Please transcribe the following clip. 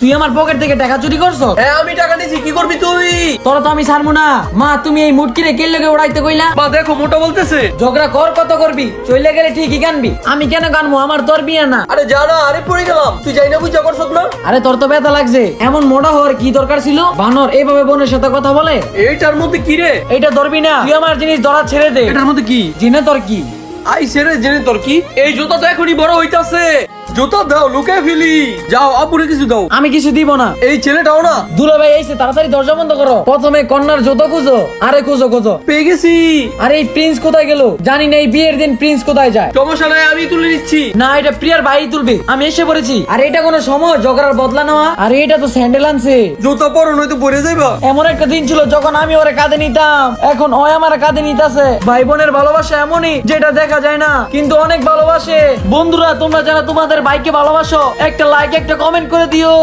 তুই আমার পকেট থেকে টাকা চুরি করছো? হ্যাঁ আমি টাকা নিয়েছি, কি করবি তুই? তোরা তো আমি ছাড়বো না। মা তুমি এই মুটকিরে কে লেগে উড়াইতে কইলা? মা দেখো মোটা বলতেছে। ঝগড়া কর কত করবি, চলে গেলে ঠিকই কানবি। আমি কেন কানবো? আমার তোর বিয়ে না। আরে যা না, আরে পড়ে গেলাম, তুই যাই না বুঝা করছ না। আরে তোর তো ব্যথা লাগছে, এমন মোটা হওয়ার কি দরকার ছিল? বানর এইভাবে বোনের সাথে কথা বলে? এইটার মধ্যে কি রে? এইটা ধরবি না, তুই আমার জিনিস ধরা ছেড়ে দে। এটার মধ্যে কি? জিনে তোর কি? আই সেরে জেনে তোর কি? এই জুতা তো এখনই বড় হইতাছে। জুতা দাও, লুকায় ফেলি। যাও আপুরে কিছু দাও। আমি কিছু দিব না। এই ছেলেটাও না। দুলা ভাই আইছে, তাড়াতাড়ি দরজা বন্ধ করো। প্রথমে কন্যার জুতো খুঁজো। আরে খুঁজো খুঁজো। পেয়ে গেছি। আরে এই প্রিন্স কোথায় গেল? জানি না এই বিয়ের দিন প্রিন্স কোথায় যায়। সমস্যা নাই, আমি তুলে নিচ্ছি। না, এটা প্রিয়ার ভাই তুলবে, আমি এসে পড়েছি। আরে এটা কোনো সময় ঝগড়ার বদলা নেওয়া? আরে এটা তো স্যান্ডেল আনছে। জুতা পরো নয়তো পরে যাইবা। এমন একটা দিন ছিল যখন আমি ওরে কাঁধে নিতাম, এখন ও আমার কাঁধে নিতাছে। ভাই বোনের ভালোবাসা এমনই, যেটা দেখা যায় না কিন্তু অনেক ভালোবাসে। বন্ধুরা, তোমরা যারা তোমাদের ভাইকে ভালোবাসো, একটা লাইক একটা কমেন্ট করে দিও।